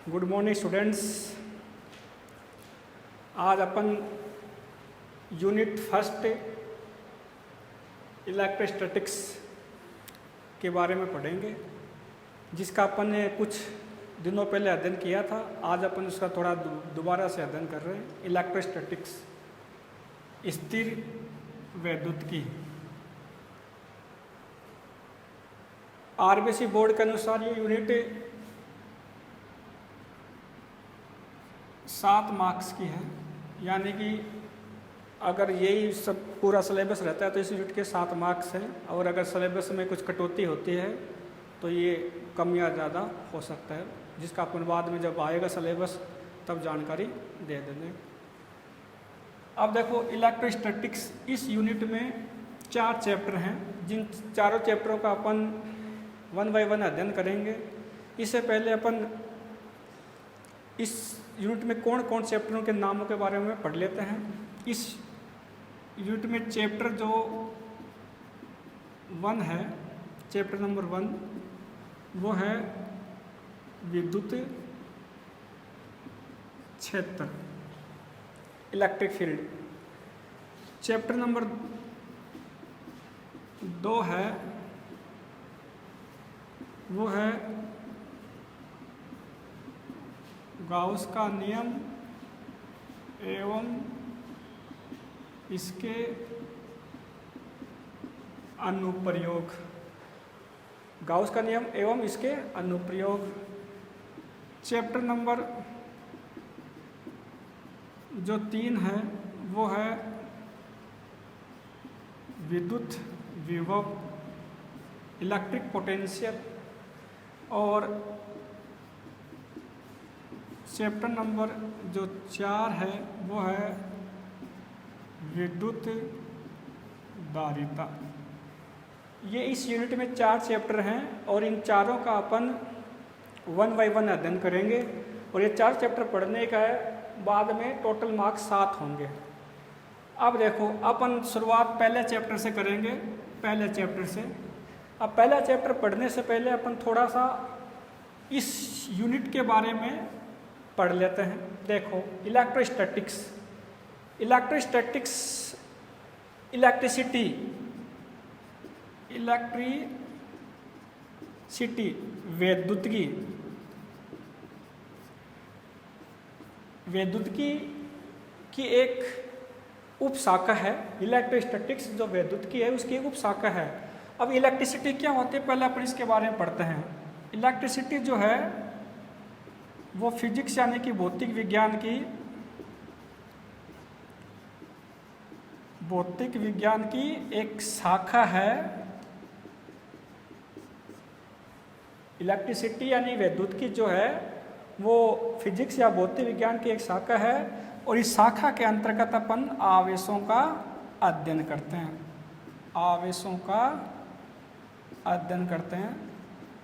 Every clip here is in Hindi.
Good morning students. आज अपन यूनिट फर्स्ट इलेक्ट्रोस्टैटिक्स के बारे में पढ़ेंगे, जिसका अपन ने कुछ दिनों पहले अध्ययन किया था। आज अपन उसका थोड़ा दोबारा से अध्ययन कर रहे हैं। इलेक्ट्रोस्टैटिक्स, स्थिर वैद्युतिकी। आरबीसी बोर्ड के अनुसार ये यूनिट 7 मार्क्स की है, यानी कि अगर यही सब पूरा सिलेबस रहता है तो इस यूनिट के 7 मार्क्स हैं, और अगर सिलेबस में कुछ कटौती होती है तो ये कम या ज़्यादा हो सकता है, जिसका अपन बाद में जब आएगा सिलेबस तब जानकारी दे देंगे। अब देखो, इलेक्ट्रोस्टैटिक्स इस यूनिट में 4 चैप्टर हैं, जिन चारों चैप्टरों का अपन 1 बाय 1 अध्ययन करेंगे। इससे पहले अपन इस यूनिट में कौन कौन चैप्टरों के नामों के बारे में पढ़ लेते हैं। इस यूनिट में चैप्टर जो 1 है, चैप्टर नंबर 1, वो है विद्युत क्षेत्र, इलेक्ट्रिक फील्ड। चैप्टर नंबर 2 है, वो है गाउस का नियम एवं इसके अनुप्रयोग। गाउस का नियम एवं इसके अनुप्रयोग। चैप्टर नंबर जो 3 है, वो है विद्युत विभव, इलेक्ट्रिक पोटेंशियल। और चैप्टर नंबर जो 4 है, वो है विद्युत धारिता। ये इस यूनिट में 4 चैप्टर हैं, और इन चारों का अपन 1 बाय 1 अध्ययन करेंगे। और ये 4 चैप्टर पढ़ने का है, बाद में टोटल मार्क्स 7 होंगे। अब देखो, अपन शुरुआत पहले चैप्टर से करेंगे, पहले चैप्टर से। अब पहला चैप्टर पढ़ने से पहले अपन थोड़ा सा इस यूनिट के बारे में पढ़ लेते हैं। देखो, इलेक्ट्रोस्टैटिक्स, इलेक्ट्रिसिटी, वैद्युतिकी। वैद्युतिकी की एक उपशाखा है। इलेक्ट्रोस्टैटिक्स जो वैद्युतिकी है, उसकी एक उपशाखा है। अब इलेक्ट्रिसिटी क्या होती है, पहले अपन इसके बारे में पढ़ते हैं। इलेक्ट्रिसिटी जो है वो फिजिक्स यानी कि भौतिक विज्ञान की एक शाखा है। इलेक्ट्रिसिटी यानी वैद्युतिकी जो है वो फिजिक्स या भौतिक विज्ञान की एक शाखा है, और इस शाखा के अंतर्गत अपन आवेशों का अध्ययन करते हैं। आवेशों का अध्ययन करते हैं,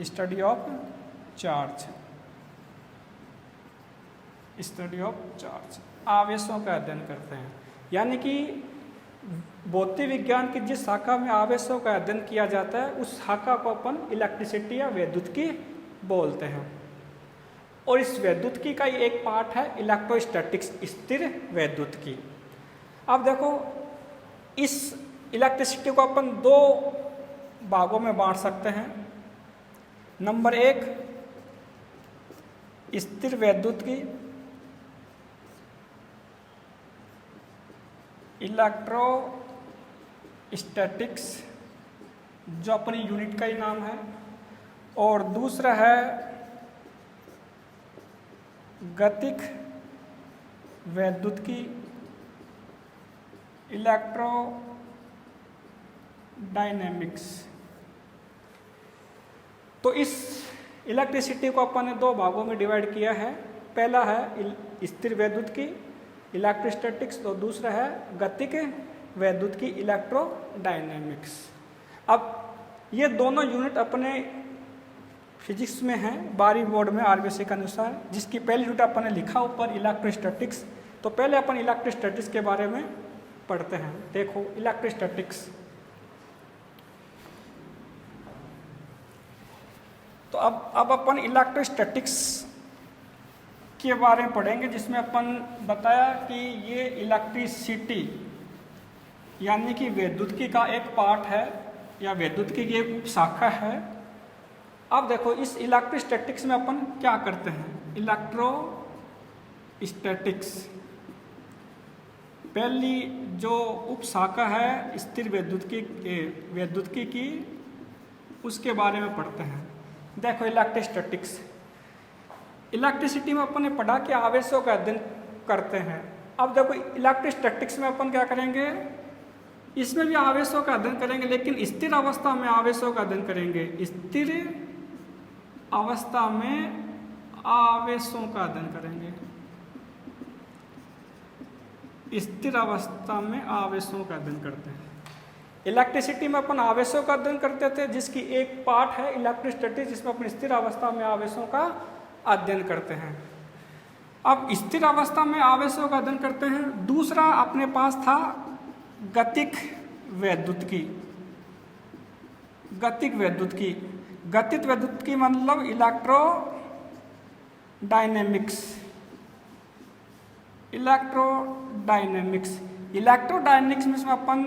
स्टडी ऑफ चार्ज। आवेशों का अध्ययन करते हैं, यानी कि भौतिक विज्ञान की जिस शाखा में आवेशों का अध्ययन किया जाता है, उस शाखा को अपन इलेक्ट्रिसिटी या वैद्युतिकी बोलते हैं। और इस वैद्युतिकी का ही एक पार्ट है इलेक्ट्रोस्टैटिक्स, स्थिर वैद्युतिकी। अब देखो, इस इलेक्ट्रिसिटी को अपन 2 भागों में बांट सकते हैं। नंबर 1, स्थिर वैद्युतिकी, इलेक्ट्रोस्टैटिक्स, जो अपनी यूनिट का ही नाम है। और दूसरा है गतिक वैद्युतिकी, इलेक्ट्रोडायनेमिक्स। तो इस इलेक्ट्रिसिटी को अपन ने 2 भागों में डिवाइड किया है। पहला है स्थिर वैद्युतिकी, इलेक्ट्रोस्टैटिक्स, और दूसरा है गतिक वैद्युतिकी, इलेक्ट्रोडायनेमिक्स। अब ये दोनों यूनिट अपने फिजिक्स में हैं, 12वीं बोर्ड में आरबीसी के अनुसार, जिसकी पहली यूनिट अपन ने लिखा ऊपर इलेक्ट्रोस्टैटिक्स। तो पहले अपन इलेक्ट्रोस्टैटिक्स के बारे में पढ़ते हैं। देखो, इलेक्ट्रोस्टैटिक्स तो अब अपन इलेक्ट्रोस्टैटिक्स के बारे में पढ़ेंगे, जिसमें अपन बताया कि ये इलेक्ट्रिसिटी यानी कि विद्युत्की का एक पार्ट है या विद्युत्की की एक उपशाखा है। अब देखो इस इलेक्ट्रोस्टैटिक्स में अपन क्या करते हैं। इलेक्ट्रोस्टैटिक्स पहली जो उपशाखा है स्थिर विद्युत्की की, उसके बारे में पढ़ते हैं। देखो इलेक्ट्रोस्टैटिक्स, इलेक्ट्रिसिटी में अपन ने पढ़ा कि आवेशों का अध्ययन करते हैं। अब देखो इलेक्ट्रोस्टैटिक्स में अपन क्या करेंगे, इसमें भी आवेशों का अध्ययन करेंगे, लेकिन स्थिर अवस्था में आवेशों का अध्ययन करेंगे। स्थिर अवस्था में आवेशों का अध्ययन करेंगे। स्थिर अवस्था में आवेशों का अध्ययन करते हैं। इलेक्ट्रिसिटी में अपन आवेशों का अध्ययन करते थे, जिसकी एक पार्ट है इलेक्ट्रोस्टैटिक्स, जिसमें अपन स्थिर अवस्था में आवेशों का अध्ययन करते हैं। अब स्थिर अवस्था में आवेशों का अध्ययन करते हैं। दूसरा अपने पास था गतिक वैद्युतिकी। गतिक वैद्युतिकी, गतित वैद्युतिकी मतलब इलेक्ट्रोडायनेमिक्स। इलेक्ट्रोडायनेमिक्स में अपन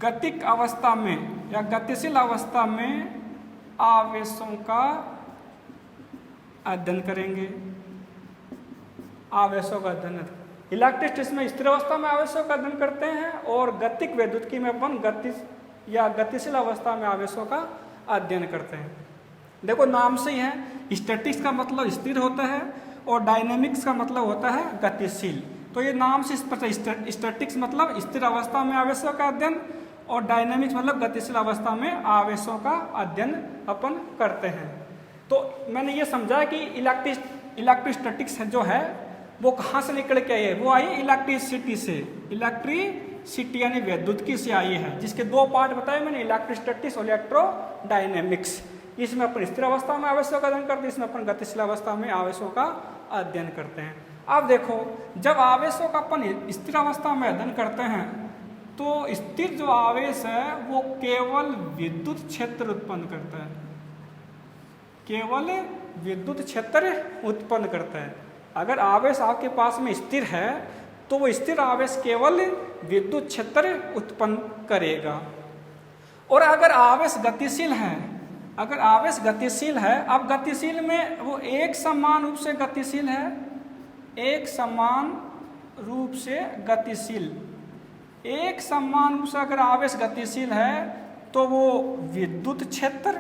गतिक अवस्था में या गतिशील अवस्था में आवेशों का अध्ययन करेंगे। आवेशों का अध्ययन इलेक्ट्रिसिटी में स्थिर अवस्था में आवेशों का अध्ययन करते हैं, और गतिक वैद्युतिकी में अपन गतिशील अवस्था में आवेशों का अध्ययन करते हैं। देखो नाम से ही है, स्टैटिक्स का मतलब स्थिर होता है और डायनेमिक्स का मतलब होता है गतिशील। तो ये नाम से स्पष्ट है, स्टैटिक्स मतलब स्थिर अवस्था में आवेशों का अध्ययन और डायनेमिक्स मतलब गतिशील अवस्था में आवेशों का अध्ययन अपन करते हैं। तो मैंने ये समझा कि इलेक्ट्रोस्टैटिक्स जो है वो कहाँ से निकल के आई है, वो आई इलेक्ट्रिसिटी से। इलेक्ट्रिसिटी यानी विद्युत्की से आई है, जिसके दो पार्ट बताए मैंने, इलेक्ट्रोस्टैटिक्स और इलेक्ट्रोडायनेमिक्स। इसमें अपन स्थिर अवस्था में आवेशों का अध्ययन करते हैं, इसमें अपन गतिशील अवस्था में आवेशों का अध्ययन करते हैं। अब देखो जब आवेशों का अपन स्थिर अवस्था में अध्ययन करते हैं तो स्थिर जो आवेश है वो केवल विद्युत क्षेत्र उत्पन्न करता है। केवल विद्युत क्षेत्र उत्पन्न करता है। अगर आवेश आपके पास में स्थिर है तो वो स्थिर आवेश केवल विद्युत क्षेत्र उत्पन्न करेगा। और अगर आवेश गतिशील है, अब गतिशील में वो एक समान रूप से गतिशील है, एक समान रूप से अगर आवेश गतिशील है तो वो विद्युत क्षेत्र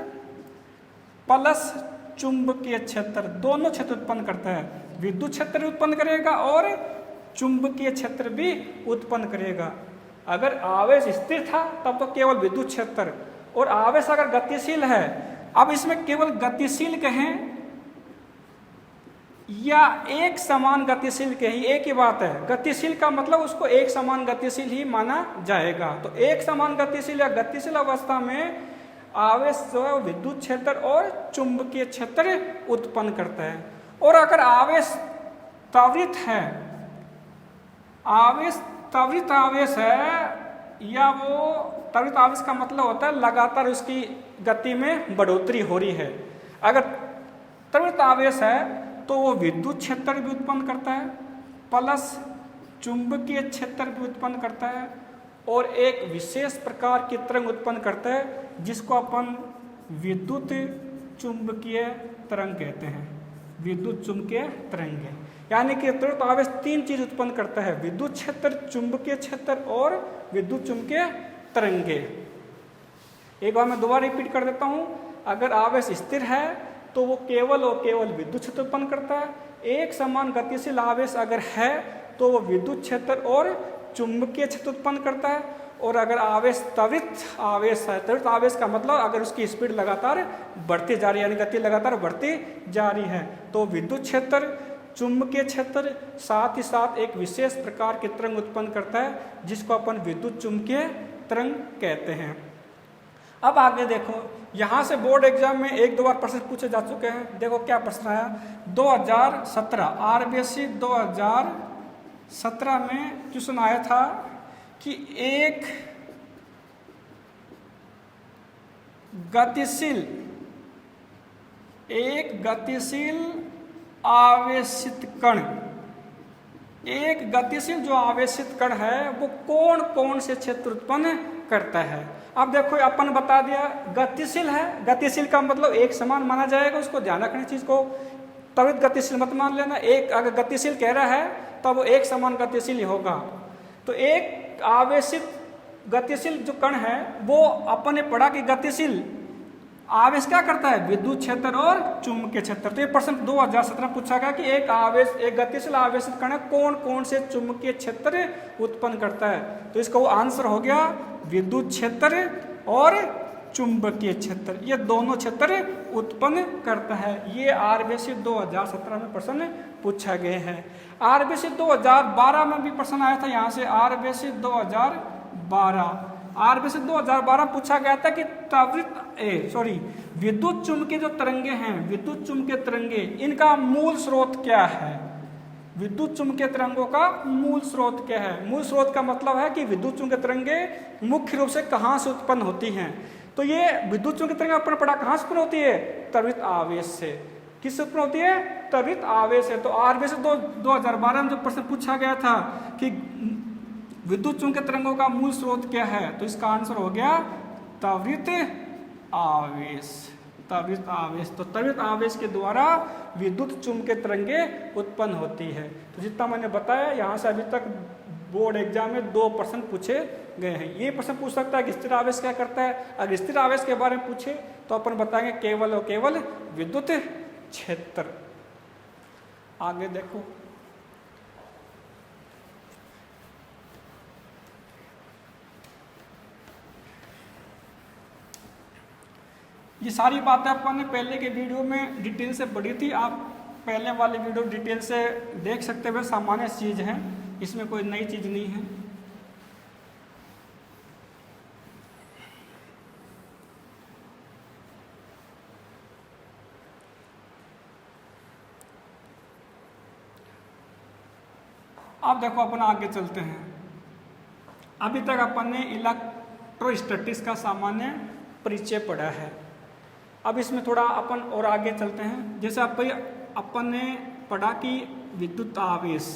प्लस चुंबकीय क्षेत्र दोनों क्षेत्र उत्पन्न करता है। विद्युत क्षेत्र उत्पन्न करेगा और चुंबकीय क्षेत्र भी उत्पन्न करेगा। अगर आवेश स्थिर था तब तो केवल विद्युत क्षेत्र, और आवेश अगर गतिशील है, अब इसमें केवल गतिशील कहें या एक समान गतिशील कहें, एक ही बात है। गतिशील का मतलब उसको एक समान गतिशील ही माना जाएगा। तो एक समान गतिशील या गतिशील अवस्था में आवेश जो है विद्युत क्षेत्र और चुंबकीय क्षेत्र उत्पन्न करता है। और अगर आवेश त्वरित है, त्वरित आवेश है, या वो त्वरित आवेश का मतलब होता है लगातार उसकी गति में बढ़ोतरी हो रही है। अगर त्वरित आवेश है तो वो विद्युत क्षेत्र भी उत्पन्न करता है प्लस चुंबकीय क्षेत्र भी उत्पन्न करता है, और एक विशेष प्रकार की तरंग उत्पन्न करता है जिसको अपन विद्युत चुंबकीय तरंग कहते हैं। विद्युत चुंबकीय तरंग, यानी कि त्वरित आवेश तीन चीज उत्पन्न करता है, विद्युत क्षेत्र, चुंबकीय क्षेत्र और विद्युत चुंबकीय तरंगे। एक बार मैं दोबारा रिपीट कर देता हूँ। अगर आवेश स्थिर है तो वो केवल और केवल विद्युत क्षेत्र उत्पन्न करता है। एक समान गतिशील आवेश अगर है तो वो विद्युत क्षेत्र और चुंबकीय क्षेत्र उत्पन्न करता है। और अगर आवेश त्वरित आवेश है, त्वरित आवेश का मतलब अगर उसकी स्पीड लगातार बढ़ती जा रही है, यानी गति लगातार बढ़ती जा रही है, तो विद्युत क्षेत्र, चुंबकीय क्षेत्र साथ ही साथ एक विशेष प्रकार की तरंग उत्पन्न करता है जिसको अपन विद्युत चुंबकीय तरंग कहते हैं। अब आगे देखो, यहाँ से बोर्ड एग्जाम में एक दो बार प्रश्न पूछे जा चुके हैं। देखो क्या प्रश्न आया, 2017 आरबीएससी 2017 में क्वेश्चन आया था कि एक गतिशील आवेशित कण, एक गतिशील जो आवेशित कण है वो कौन कौन से क्षेत्र उत्पन्न करता है। अब देखो अपन बता दिया गतिशील है, गतिशील का मतलब एक समान माना जाएगा, उसको ध्यान रखने चीज को, त्वरित गतिशील मत मान लेना। एक अगर गतिशील कह रहा है तो वो एक समान गतिशील ही होगा। तो एक आवेशित गतिशील जो कण है वो अपन ने पढ़ा कि गतिशील आवेश क्या करता है, विद्युत क्षेत्र और चुंबकीय क्षेत्र। तो ये प्रश्न 2017 पूछा गया कि एक गतिशील आवेशित कण कौन कौन से चुंबकीय क्षेत्र उत्पन्न करता है। तो इसका वो आंसर हो गया विद्युत क्षेत्र और चुंबकीय क्षेत्र, ये दोनों क्षेत्र उत्पन्न करता है। ये आरबीसी 2017 में प्रश्न पूछा गया है। आरबीसी 2012 में भी प्रश्न आया था यहाँ से, आरबीसी 2012 पूछा गया था कि विद्युत चुंबकीय जो तरंगे हैं, विद्युत चुंबकीय तरंगे, इनका मूल स्रोत क्या है। विद्युत चुंबकीय तरंगों का मूल स्रोत क्या है। मूल स्रोत का मतलब है कि विद्युत चुंबकीय तरंगे मुख्य रूप से कहाँ से उत्पन्न होती हैं। तो ये विद्युत चुंबकीय तरंगे अपन पढ़ा कहाँ से उत्पन्न होती है, त्वरित आवेश से। किस से उत्पन्न होती है, त्वरित आवेश है। तो आरबीसी 2012 में जो प्रश्न पूछा गया था कि विद्युत चुंबकीय तरंगों का मूल स्रोत क्या है, तो इसका आंसर हो गया त्वरित आवेश। त्वरित आवेश, तो त्वरित आवेश के द्वारा विद्युत चुंबकीय तरंगे उत्पन्न होती है। तो जितना मैंने बताया यहाँ से अभी तक बोर्ड एग्जाम में 2 प्रश्न पूछे गए हैं। ये प्रश्न पूछ सकता है कि स्थिर आवेश क्या करता है। अगर स्थिर आवेश के बारे में पूछे तो अपन बताएंगे केवल और केवल विद्युत क्षेत्र। आगे देखो, ये सारी बातें अपन ने पहले के वीडियो में डिटेल से पढ़ी थी। आप पहले वाले वीडियो डिटेल से देख सकते हुए, सामान्य चीज है, इसमें कोई नई चीज नहीं है। अब देखो अपन आगे चलते हैं। अभी तक अपन ने इलेक्ट्रोस्टैटिक्स का सामान्य परिचय पढ़ा है। अब इसमें थोड़ा अपन और आगे चलते हैं। जैसे अपन ने पढ़ा कि विद्युत आवेश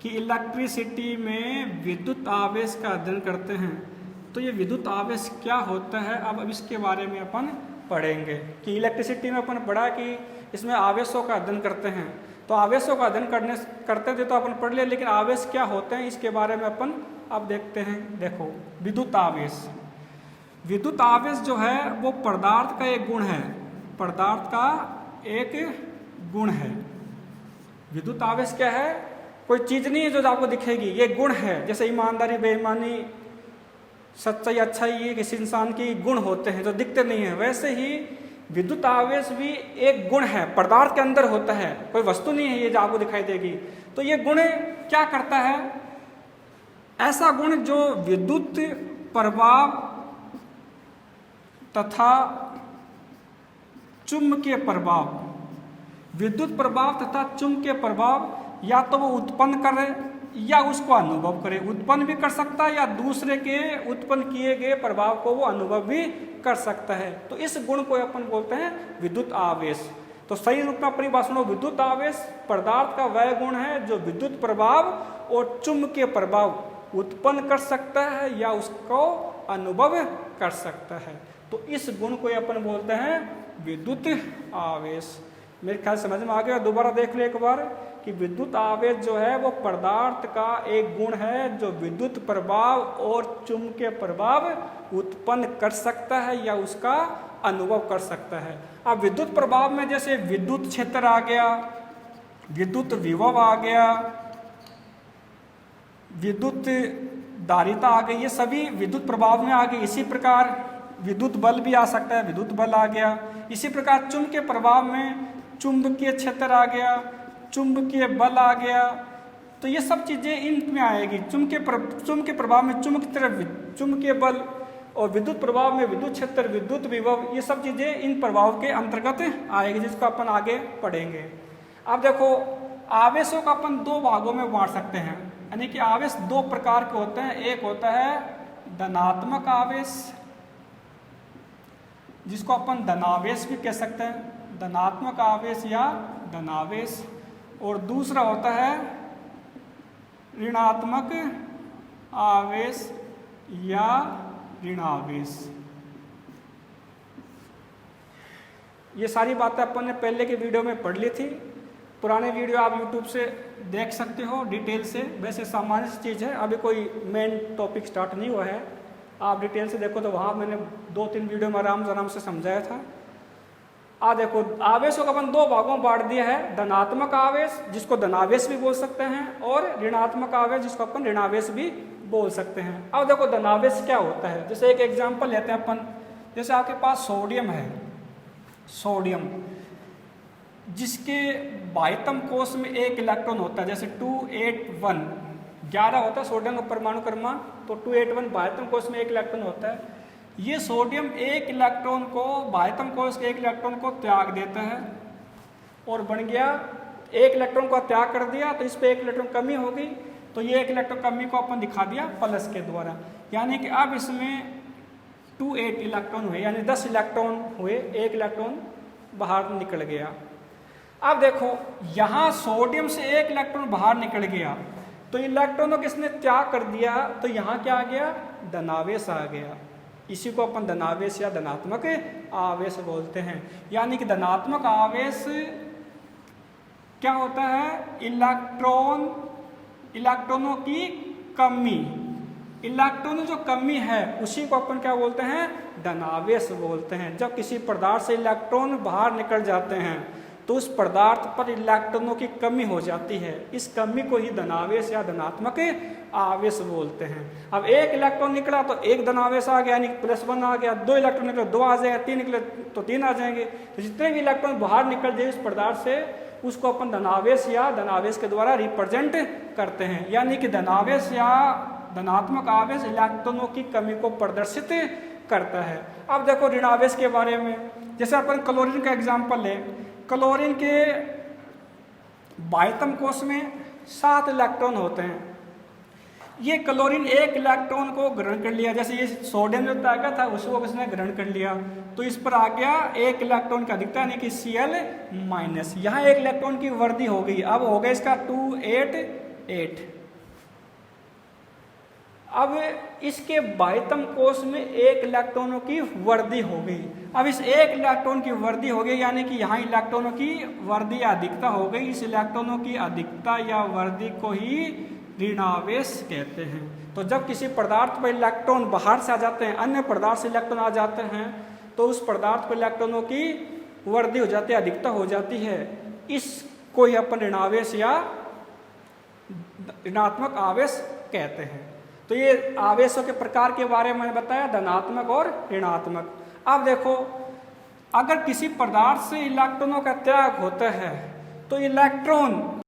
कि इलेक्ट्रिसिटी में विद्युत आवेश का अध्ययन करते हैं। तो ये विद्युत आवेश क्या होता है, अब इसके बारे में अपन पढ़ेंगे कि इलेक्ट्रिसिटी में अपन पढ़ा कि इसमें आवेशों का अध्ययन करते हैं। तो आवेशों का अध्ययन करते थे तो अपन पढ़ लिया, लेकिन आवेश क्या होते हैं इसके बारे में अपन अब देखते हैं। देखो, विद्युत आवेश, विद्युत आवेश जो है वो पदार्थ का एक गुण है, पदार्थ का एक गुण है। विद्युत आवेश क्या है, कोई चीज नहीं है जो आपको दिखेगी, ये गुण है। जैसे ईमानदारी, बेईमानी, सच्चाई, अच्छाई, ये किसी इंसान के गुण होते हैं जो दिखते नहीं है, वैसे ही विद्युत आवेश भी एक गुण है, पदार्थ के अंदर होता है, कोई वस्तु नहीं है ये जो आपको दिखाई देगी। तो ये गुण क्या करता है, ऐसा गुण जो विद्युत प्रभाव तथा चुंबकीय प्रभाव, विद्युत प्रभाव तथा चुंबकीय प्रभाव या तो वो उत्पन्न करे या उसको अनुभव करे। उत्पन्न भी कर सकता है या दूसरे के उत्पन्न किए गए प्रभाव को वो अनुभव भी कर सकता है। तो इस गुण को अपन बोलते हैं विद्युत आवेश। तो सही रूप में परिभाषा, विद्युत आवेश पदार्थ का वह गुण है जो विद्युत प्रभाव और चुंबकीय प्रभाव उत्पन्न कर सकता है या उसको अनुभव कर सकता है। तो इस गुण को अपन बोलते हैं विद्युत आवेश। मेरे ख्याल समझ में आ गया। दोबारा देख लो एक बार कि विद्युत आवेश जो है वो पदार्थ का एक गुण है जो विद्युत प्रभाव और चुंबकीय प्रभाव उत्पन्न कर सकता है या उसका अनुभव कर सकता है। अब विद्युत प्रभाव में जैसे विद्युत क्षेत्र आ गया, विद्युत विभव आ गया, विद्युत धारिता आ गई, ये सभी विद्युत प्रभाव में आ गई। इसी प्रकार विद्युत बल भी आ सकता है, विद्युत बल आ गया। इसी प्रकार चुंबकीय प्रभाव में चुंबकीय क्षेत्र आ गया, चुंबकीय बल आ गया। तो ये सब चीजें इनमें आएगी। चुंबकीय प्रभाव में चुंबकीय बल और विद्युत प्रभाव में विद्युत क्षेत्र, विद्युत विभव, ये सब चीजें इन प्रभाव के अंतर्गत आएगी, जिसको अपन आगे पढ़ेंगे। अब देखो, आवेशों का अपन 2 भागों में बांट सकते हैं, यानी कि आवेश 2 प्रकार के होते हैं। एक होता है धनात्मक आवेश, जिसको अपन धनावेश भी कह सकते हैं, धनात्मक आवेश या धनावेश, और दूसरा होता है ऋणात्मक आवेश या ऋणावेश। ये सारी बातें अपन ने पहले की वीडियो में पढ़ ली थी, पुराने वीडियो आप YouTube से देख सकते हो डिटेल से। वैसे सामान्य सी चीज़ है, अभी कोई मेन टॉपिक स्टार्ट नहीं हुआ है, आप डिटेल से देखो तो वहाँ मैंने 2-3 वीडियो में आराम से समझाया था। देखो आवेशों को अपन 2 भागों में बांट दिया है, धनात्मक आवेश जिसको धनावेश भी बोल सकते हैं, और ऋणात्मक आवेश जिसको अपन ऋणावेश भी बोल सकते हैं। अब देखो धनावेश क्या होता है, जैसे एक एग्जांपल लेते हैं अपन। जैसे आपके पास सोडियम है, सोडियम जिसके बाह्यतम कोश में 1 इलेक्ट्रॉन होता है, जैसे 281 11 होता है सोडियम का परमाणु क्रमांक, तो 281 बाह्यतम कोश में 1 इलेक्ट्रॉन होता है। ये सोडियम 1 इलेक्ट्रॉन को, बाह्यतम कोश के 1 इलेक्ट्रॉन को त्याग देता है और बन गया, 1 इलेक्ट्रॉन को त्याग कर दिया तो इस पे 1 इलेक्ट्रॉन कमी हो गई, तो ये 1 इलेक्ट्रॉन कमी को अपन दिखा दिया प्लस के द्वारा, यानी कि अब इसमें 28 इलेक्ट्रॉन हुए, यानी 10 इलेक्ट्रॉन हुए, 1 इलेक्ट्रॉन बाहर निकल गया। अब देखो यहाँ सोडियम से 1 इलेक्ट्रॉन बाहर निकल गया, तो इलेक्ट्रॉनों को इसने त्याग कर दिया, तो यहाँ क्या आ गया, धनावेश आ गया। इसी को अपन धनावेश या धनात्मक आवेश बोलते हैं। यानी कि धनात्मक आवेश क्या होता है, इलेक्ट्रॉनों की कमी, इलेक्ट्रॉनों जो कमी है उसी को अपन क्या बोलते हैं, धनावेश बोलते हैं। जब किसी पदार्थ से इलेक्ट्रॉन बाहर निकल जाते हैं तो उस पदार्थ पर इलेक्ट्रॉनों की कमी हो जाती है, इस कमी को ही धनावेश या धनात्मक आवेश बोलते हैं। अब 1 इलेक्ट्रॉन निकला तो 1 धनावेश आ गया, यानी +1 आ गया, 2 इलेक्ट्रॉन निकले 2 आ जाएगा, 3 निकले तो 3 आ जाएंगे। तो जितने भी इलेक्ट्रॉन बाहर निकल जाए इस पदार्थ से उसको अपन धनावेश या धनावेश के द्वारा रिप्रेजेंट करते हैं। यानी कि धनावेश या धनात्मक आवेश इलेक्ट्रॉनों की कमी को प्रदर्शित करता है। अब देखो ऋणावेश के बारे में, जैसे अपन क्लोरीन का एग्जाम्पल लें, क्लोरीन के बाह्यतम कोश में 7 इलेक्ट्रॉन होते हैं। ये क्लोरीन 1 इलेक्ट्रॉन को ग्रहण कर लिया, जैसे ये सोडियम जो त्यागा था उसको इसने ग्रहण कर लिया, तो इस पर आ गया 1 इलेक्ट्रॉन का अधिकता, यानी कि Cl-। यहाँ 1 इलेक्ट्रॉन की वृद्धि हो गई, अब हो गया इसका 288। अब इसके बाह्यतम कोश में 1 इलेक्ट्रॉनों की वृद्धि हो गई। अब इस 1 इलेक्ट्रॉन की वृद्धि हो गई, यानी कि यहाँ इलेक्ट्रॉनों की वृद्धि या अधिकता हो गई। इस इलेक्ट्रॉनों की अधिकता या वृद्धि को ही ऋणावेश कहते हैं। तो जब किसी पदार्थ पर इलेक्ट्रॉन बाहर से आ जाते हैं, अन्य पदार्थ से इलेक्ट्रॉन आ जाते हैं, तो उस पदार्थ पर इलेक्ट्रॉनों की वृद्धि हो जाती है, अधिकता हो जाती है। इसको ही अपन ऋणावेश या ऋणात्मक आवेश कहते हैं। तो ये आवेशों के प्रकार के बारे में बताया, धनात्मक और ऋणात्मक। अब देखो अगर किसी पदार्थ से इलेक्ट्रॉनों का त्याग होता है तो इलेक्ट्रॉन